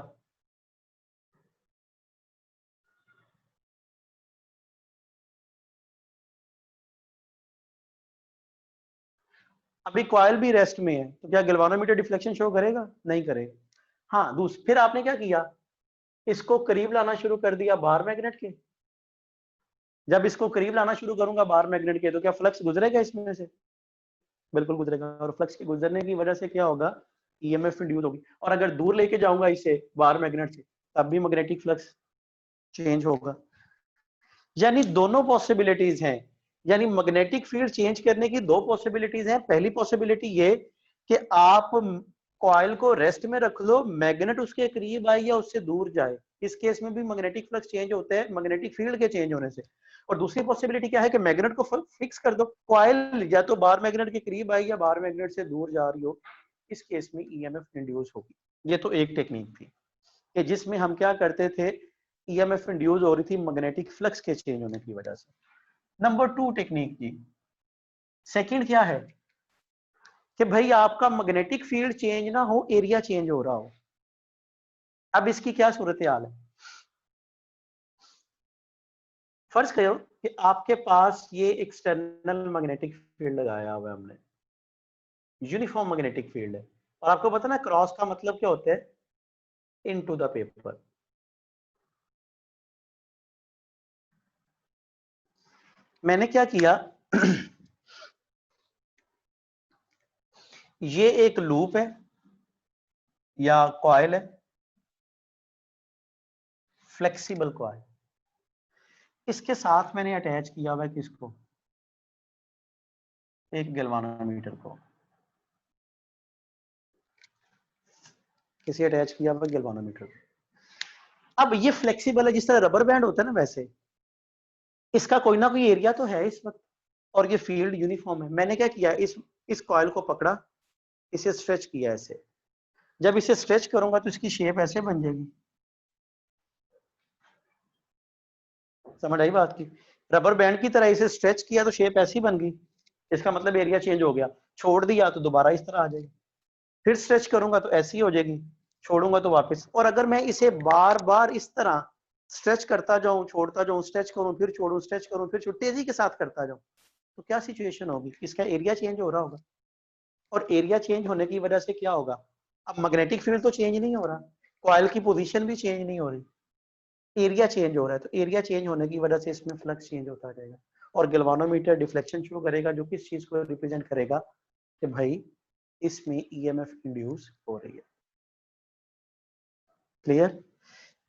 अभी कॉइल भी रेस्ट में है, तो क्या गैल्वानोमीटर डिफ्लेक्शन शो करेगा? नहीं करेगा। हाँ, फिर आपने क्या किया? इसको करीब लाना शुरू कर दिया बार मैग्नेट के। जब इसको करीब लाना शुरू करूंगा बार मैग्नेट के, तो क्या फ्लक्स गुजरेगा इसमें से? बिल्कुल गुजरेगा, और फ्लक्स के गुजरने की वजह से क्या होगा? ईएमएफ इंड्यूस होगी। और अगर दूर लेके जाऊंगा इसे बार मैग्नेट से, तब भी मैग्नेटिक फ्लक्स चेंज होगा। यानी दोनों पॉसिबिलिटीज हैं, यानी मैग्नेटिक फील्ड चेंज करने की दो पॉसिबिलिटीज हैं। पहली पॉसिबिलिटी ये कि आप कॉइल को रेस्ट में रख लो, मैग्नेट उसके करीब आए या उससे दूर जाए, इस केस में भी मैग्नेटिक फ्लक्स चेंज होते हैं मैग्नेटिक फील्ड के चेंज होने से। और दूसरी पॉसिबिलिटी क्या है कि मैग्नेट को फिक्स कर दो, कॉइल या तो बार मैग्नेट के करीब आई या बार मैग्नेट से दूर जा रही हो, इस केस में ईएमएफ इंड्यूस होगी। ये तो एक टेक्निक थी कि जिसमें हम क्या करते थे ईएमएफ इंड्यूस हो रही थी मैग्नेटिक फ्लक्स के चेंज होने की वजह से। नंबर 2 टेक्निक की। सेकंड क्या है कि भाई आपका मैग्नेटिक फील्ड चेंज ना हो, एरिया चेंज हो रहा हो। अब इसकी क्या सूरत हाल है? फर्ज करो कि आपके पास ये एक्सटर्नल मैग्नेटिक फील्ड लगाया हुआ है हमने, यूनिफॉर्म मैग्नेटिक फील्ड है, और आपको पता ना क्रॉस का मतलब क्या होता है? Into the paper. मैंने क्या किया ये एक लूप है या कॉइल है, फ्लेक्सिबल कॉइल, इसके साथ मैंने अटैच किया हुआ है किसको? एक गैल्वानोमीटर को। किसे अटैच किया हुआ? गैल्वानोमीटर को। अब ये फ्लेक्सिबल है, जिस तरह रबर बैंड होता है ना, वैसे इसका कोई ना कोई एरिया तो है इस वक्त, और ये फील्ड यूनिफॉर्म है। मैंने क्या किया, इस कॉइल को पकड़ा, इसे स्ट्रेच किया ऐसे। जब इसे स्ट्रेच करूंगा तो इसकी शेप ऐसे बन जाएगी। समझ आई बात की? रबर बैंड की तरह इसे स्ट्रेच किया तो शेप ऐसी बन गई, इसका मतलब एरिया चेंज हो गया। छोड़ दिया तो दोबारा इस तरह आ जाएगी। फिर स्ट्रेच करूंगा तो ऐसी हो जाएगी, छोड़ूंगा तो वापस। और अगर मैं इसे बार बार इस तरह स्ट्रेच करता जाऊं, छोड़ता जाऊं, स्ट्रेच करूं, फिर छोड़ूं, स्ट्रेच करूं, फिर छोड़ूं, तेजी के साथ करता जाऊं, तो क्या सिचुएशन होगी? इसका एरिया चेंज हो रहा होगा। और एरिया चेंज होने की वजह से क्या होगा? अब मैग्नेटिक फील्ड तो चेंज नहीं हो रहा, कॉइल की पोजीशन भी चेंज नहीं हो रही, एरिया चेंज हो रहा है। तो एरिया चेंज होने की वजह से इसमें फ्लक्स चेंज होता जाएगा, और गैल्वानोमीटर डिफ्लेक्शन शुरू करेगा, जो किस चीज को रिप्रेजेंट करेगा कि भाई इसमें ईएमएफ इंड्यूस हो रही है। क्लियर?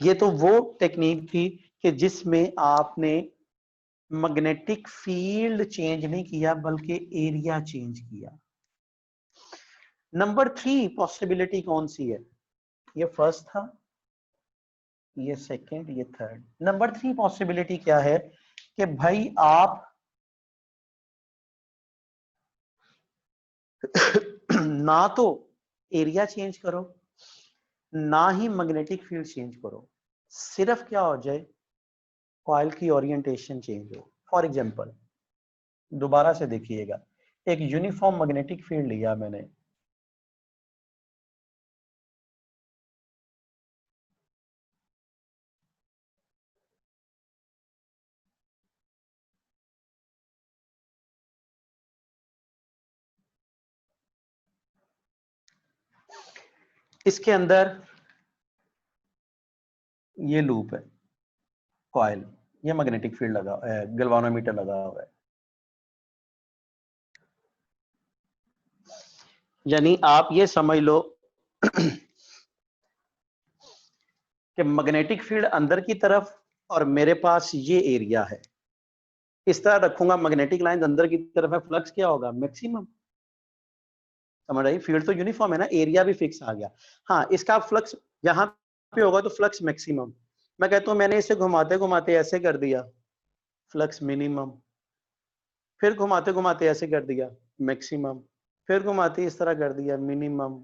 ये तो वो टेक्निक थी कि जिसमें आपने मैग्नेटिक फील्ड चेंज नहीं किया बल्कि एरिया चेंज किया। नंबर 3 पॉसिबिलिटी कौन सी है? ये फर्स्ट था, ये सेकंड, ये थर्ड। नंबर 3 पॉसिबिलिटी क्या है कि भाई आप ना तो एरिया चेंज करो, ना ही मैग्नेटिक फील्ड चेंज करो, सिर्फ क्या हो जाए? कॉइल की ओरिएंटेशन चेंज हो। फॉर एग्जांपल, दोबारा से देखिएगा, एक यूनिफॉर्म मैग्नेटिक फील्ड लिया मैंने, इसके अंदर ये लूप है, कॉइल, ये मैग्नेटिक फील्ड लगा, गैल्वानोमीटर लगा हुआ है। यानी आप ये समझ लो कि मैग्नेटिक फील्ड अंदर की तरफ और मेरे पास ये एरिया है। इस तरह रखूंगा, मैग्नेटिक लाइन अंदर की तरफ है, फ्लक्स क्या होगा? मैक्सिमम। समझ आई? फील्ड तो यूनिफॉर्म है ना, एरिया भी फिक्स आ गया। हाँ, इसका फ्लक्स यहाँ पे होगा तो फ्लक्स मैक्सिमम। मैं कहता हूं मैंने इसे घुमाते घुमाते ऐसे कर दिया, फ्लक्स मिनिमम। फिर घुमाते घुमाते ऐसे कर दिया, मैक्सिमम। फिर घुमाते इस तरह कर दिया, minimum,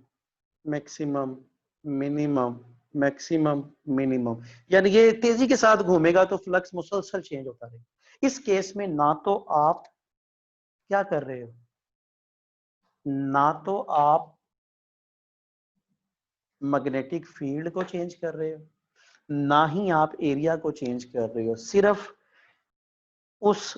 maximum, minimum, maximum, minimum. यानी ये तेजी के साथ घूमेगा तो फ्लक्स मुसलसल चेंज होता रहेगा। इस केस में ना तो आप क्या कर रहे हो, ना तो आप मैग्नेटिक फील्ड को चेंज कर रहे हो, ना ही आप एरिया को चेंज कर रहे हो, सिर्फ उस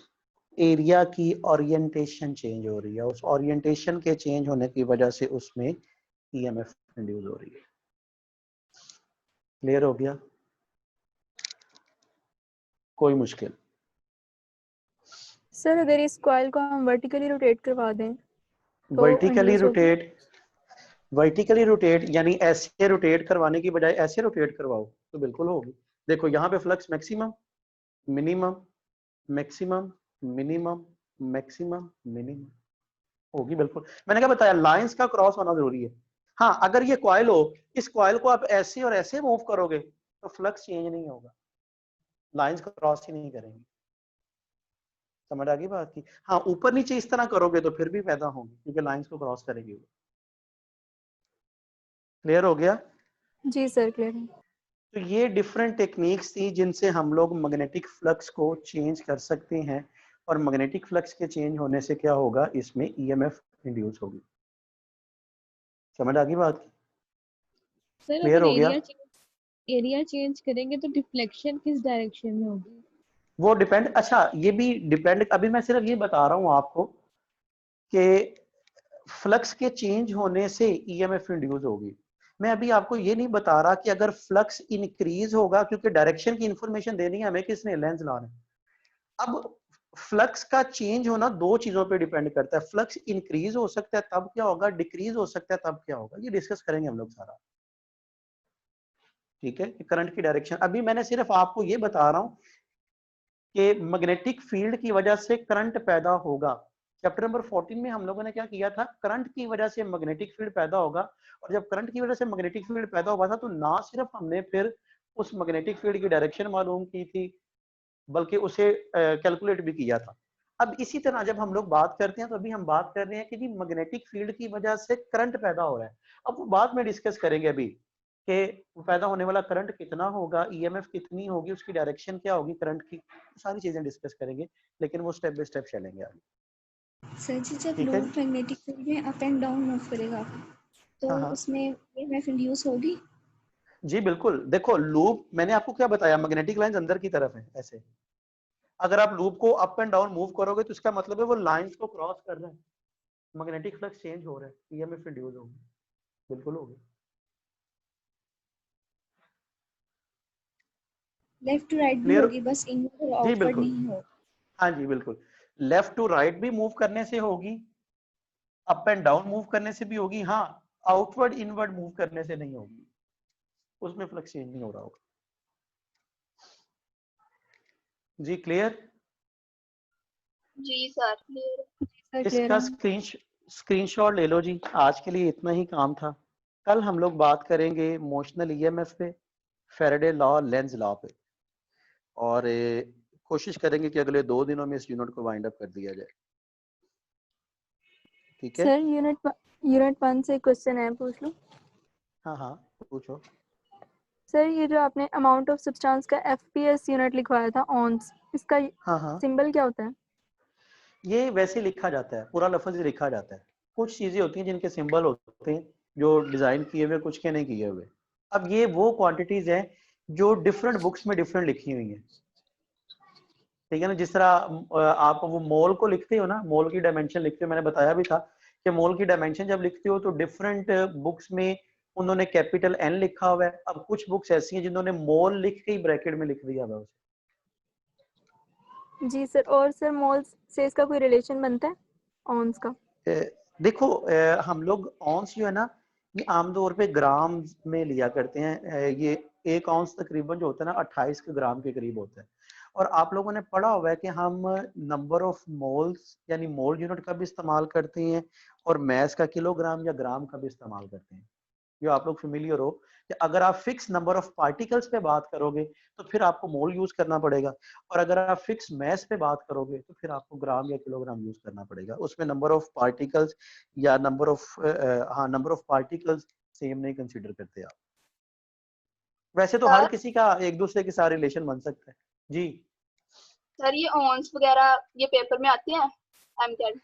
एरिया की ओरिएंटेशन चेंज हो रही है। उस ओरिएंटेशन के चेंज होने की वजह से उसमें ईएमएफ इंड्यूस हो रही है। क्लियर हो गया? कोई मुश्किल? सर अगर इस कॉइल को हम वर्टिकली रोटेट करवा दें तो वर्टिकली induce होगी? रोटेट, वर्टिकली रोटेट यानी ऐसे रोटेट करवाने की बजाय ऐसे रोटेट करवाओ तो बिल्कुल होगी। देखो यहाँ पे flux maximum, minimum, maximum, minimum, maximum, minimum होगी बिल्कुल। मैंने क्या बताया, लाइंस का क्रॉस होना जरूरी है। हाँ, अगर ये कॉइल हो, इस कॉइल को आप ऐसे और ऐसे मूव करोगे तो फ्लक्स चेंज नहीं होगा, लाइंस को क्रॉस ही नहीं करेंगे। समझ आ गई बात की? हाँ, ऊपर नीचे इस तरह करोगे तो फिर भी पैदा होंगे क्योंकि लाइंस को क्रॉस करेगी। क्लियर हो गया? जी सर, क्लियर है। तो ये डिफरेंट टेक्निक्स थी जिनसे हम लोग मैग्नेटिक फ्लक्स को चेंज कर सकते हैं, और मैग्नेटिक फ्लक्स के चेंज होने से क्या होगा, इसमें ईएमएफ इंड्यूस होगी। समझ आ गई बात की? सर क्लियर अगर हो गया? एरिया चेंज करेंगे तो डिफ्लेक्शन किस डायरेक्शन में होगी? वो डिपेंड, अच्छा ये भी डिपेंड, अभी मैं सिर्फ ये बता रहा हूँ आपको कि फ्लक्स के चेंज होने से ईएमएफ इंड्यूस होगी। मैं अभी आपको ये नहीं बता रहा कि अगर फ्लक्स इंक्रीज होगा, क्योंकि डायरेक्शन की इंफॉर्मेशन देनी है हमें, किसने, लेंस लॉ ने। अब फ्लक्स का चेंज होना दो चीजों पे डिपेंड करता है, फ्लक्स इंक्रीज हो सकता है तब क्या होगा, डिक्रीज हो सकता है तब क्या होगा, ये डिस्कस करेंगे हम लोग सारा। ठीक है, करंट की डायरेक्शन, अभी मैंने सिर्फ आपको ये बता रहा हूं कि मैग्नेटिक फील्ड की वजह से करंट पैदा होगा। चैप्टर नंबर 14 में हम लोगों ने क्या किया था, करंट की वजह से मैग्नेटिक फील्ड पैदा होगा, और जब करंट की वजह से मैग्नेटिक फील्ड पैदा हुआ था तो ना सिर्फ हमने फिर उस मैग्नेटिक फील्ड की डायरेक्शन मालूम की थी, बल्कि उसे कैलकुलेट भी किया था। अब इसी तरह जब हम लोग बात करते हैं तो अभी हम बात कर रहे हैं कि जी मैग्नेटिक फील्ड की वजह से करंट पैदा हो रहा है। अब वो बाद में डिस्कस करेंगे अभी कि पैदा होने वाला करंट कितना होगा, ईएमएफ कितनी होगी, उसकी डायरेक्शन क्या होगी करंट की, सारी चीजें डिस्कस करेंगे, लेकिन वो स्टेप बाय स्टेप चलेंगे आगे। सर जी जब ठीक है लूप मैग्नेटिक फील्ड में अप एंड डाउन मूव करेगा तो हाँ हाँ उसमें ईएमएफ इंड्यूस होगी? जी बिल्कुल। देखो लूप, मैंने आपको क्या बताया, मैग्नेटिक लाइंस अंदर की तरफ है ऐसे, अगर आप लूप को अप एंड डाउन मूव करोगे तो इसका मतलब है वो लाइंस को क्रॉस कर रहा है, मैग्नेटिक फ्लक्स चेंज हो रहा है, ईएमएफ इंड्यूस होगी, बिल्कुल होगी। लेफ्ट टू राइट भी क्लियर? होगी, बस इनवर्ड और जी आउटवर्ड बिल्कुल, नहीं हो? हाँ जी बिल्कुल, लेफ्ट टू राइट भी मूव करने से होगी, अप एंड डाउन मूव करने से भी होगी, हाँ आउटवर्ड इनवर्ड मूव करने से नहीं होगी, उसमें फ्लक्स चेंज नहीं हो रहा होगा। जी क्लियर? जी सर क्लियर। सर क्लियर इसका है। स्क्रीनशॉट ले लो जी, आज के लिए इतना ही काम था। कल हम लोग बात करेंगे मोशनल ईएमएफ पे, फैराडे लॉ, लेंज लॉ पे, और कोशिश करेंगे कि अगले 2 दिनों में इस यूनिट को वाइंड अप कर दिया जाए। ठीक है, सर यूनिट 1 से क्वेश्चन है, पूछ लो। हाँ हाँ पूछो। सर ये जो आपने अमाउंट ऑफ सब्सटेंस का एफपीएस यूनिट लिखवाया था, ऑन्स, इसका हाँ हाँ सिंबल क्या होता है? ये वैसे लिखा जाता है, पूरा लफ्ज ही लिखा जाता है, कुछ चीजें होती हैं जिनके सिंबल होते हैं जो डिजाइन किए हुए, कुछ के नहीं किए हुए। अब ये वो क्वांटिटीज हैं जो डिफरेंट बुक्स में डिफरेंट लिखी हुई हैं, ठीक है ना। जिस तरह आप वो मोल को लिखते हो ना, मोल की डायमेंशन लिखते हो, मैंने बताया भी था कि मोल की डायमेंशन जब लिखते हो तो डिफरेंट बुक्स में उन्होंने कैपिटल एन लिखा हुआ है, अब कुछ बुक्स ऐसी हैं जिन्होंने मोल लिख के ही ब्रैकेट में लिख दिया हुआ है जी सर, और सर मोल से इसका कोई रिलेशन बनता है ऑन्स का? देखो हम लोग ऑन्स जो है ना, ये आमतौर पे ग्राम में लिया करते हैं। ये 1 ऑन्स तकरीबन जो होता है ना 28 ग्राम के करीब होता है, और आप लोगों ने पढ़ा हुआ है कि हम नंबर ऑफ मोल्स यानी मोल यूनिट का भी इस्तेमाल करते हैं, और मैस का किलोग्राम या ग्राम का भी इस्तेमाल करते हैं। ये आप लोग फेमिलियर हो कि अगर आप फिक्स नंबर ऑफ पार्टिकल्स पे बात करोगे तो फिर आपको मोल यूज करना पड़ेगा, और अगर आप फिक्स मैस पे बात करोगे तो फिर आपको ग्राम या किलोग्राम यूज करना पड़ेगा। उसमें नंबर ऑफ पार्टिकल्स या नंबर ऑफ पार्टिकल्स सेम नहीं कंसीडर करते आप। वैसे तो हर सर किसी का एक दूसरे के साथ रिलेशन बन सकता है जी। सर ये ऑन्स वगैरह ये पेपर में आते हैं एमकेड?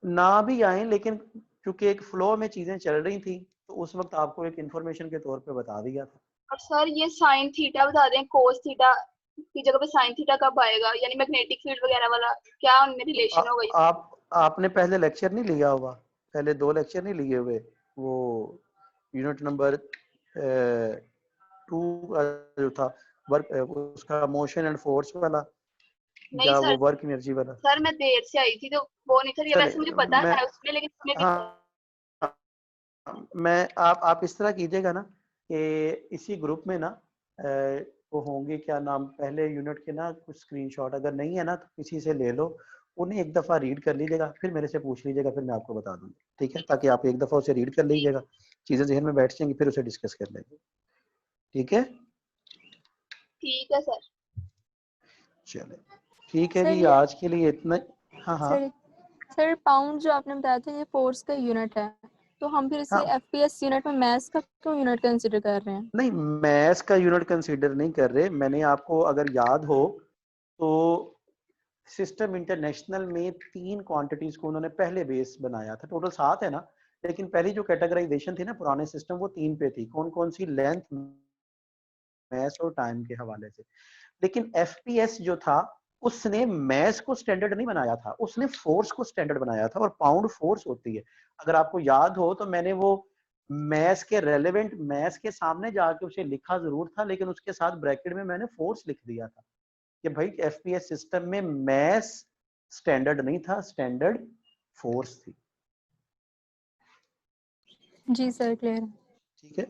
ना भी आए, लेकिन क्योंकि एक फ्लो में चीजें चल रही थी तो उस वक्त आपको एक इंफॉर्मेशन के तौर पे बता दिया था। और सर ये साइन थीटा बता दें, कोस थीटा की जगह पे साइन थीटा कब आएगा, यानी मैग्नेटिक फील्ड वगैरह वाला क्या उनमें रिलेशन होगा इसका? आपने पहले लेक्चर नहीं लिया हुआ, पहले 2 लेक्चर नहीं लिए हुए, वो यूनिट नंबर 2 जो था, वर्क उसका मोशन एंड फोर्स वाला, नहीं या सर, वो वर्क एनर्जी वाला। सर मैं देर से आई थी तो वो नहीं था, ये चले वैसे मुझे पता मैं है उसमें, लेकिन उसमें भी हाँ मैं आप इस तरह कीजिएगा ना कि इसी ग्रुप में ना वो होंगे, क्या नाम, पहले यूनिट के ना कुछ स्क्रीनशॉट, अगर नहीं है ना तो किसी से ले लो, उन्हें एक दफा रीड कर लीजिएगा, फिर मेरे से पूछ लीजिएगा, फिर मैं आपको बता दूंगा। ठीक है, ताकि आप एक दफा उसे रीड कर लीजिएगा, चीजें जहन में बैठ जाएंगी, फिर उसे डिस्कस कर लेंगे। ठीक है, ठीक है सर। चले ठीक है सर जी, ये आज के लिए इतना। हाँ हाँ सर पाउंड जो आपने बताया था ये फोर्स का यूनिट है, तो हम फिर इसे हाँ। FPS यूनिट में मैथ्स का क्यों यूनिट कंसिडर कर रहे हैं? नहीं, मैथ्स का यूनिट कंसीडर नहीं कर रहे। मैंने आपको अगर याद हो तो सिस्टम इंटरनेशनल में 3 क्वांटिटीज को उन्होंने पहले बेस बनाया था। टोटल 7 है ना, लेकिन पहली जो कैटेगराइजेशन थी ना पुराने सिस्टम, वो 3 पे थी। कौन कौन सी? लेंथ, मैथ्स और टाइम के हवाले से। लेकिन FPS जो था उसने मैथ्स को स्टैंडर्ड नहीं बनाया था, उसने फोर्स को स्टैंडर्ड बनाया था। और पाउंड फोर्स होती है, अगर आपको याद हो तो मैंने वो मैथ्स के रेलेवेंट मैथ्स के सामने जाके उसे लिखा जरूर था, लेकिन उसके साथ ब्रैकेट में मैंने फोर्स लिख दिया था कि भाई FPS सिस्टम में मैथ्स स्टैंडर्ड नहीं था, स्टैंडर्ड फोर्स थी। जी सर, क्लियर है। ठीक है,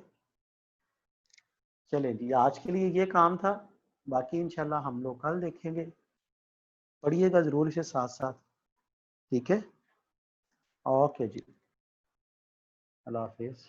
चले जी, आज के लिए ये काम था। बाकी इंशाल्लाह हम लोग कल देखेंगे। पढ़िएगा जरूर इसे साथ साथ। ठीक है, ओके जी, अल्लाह हाफिज।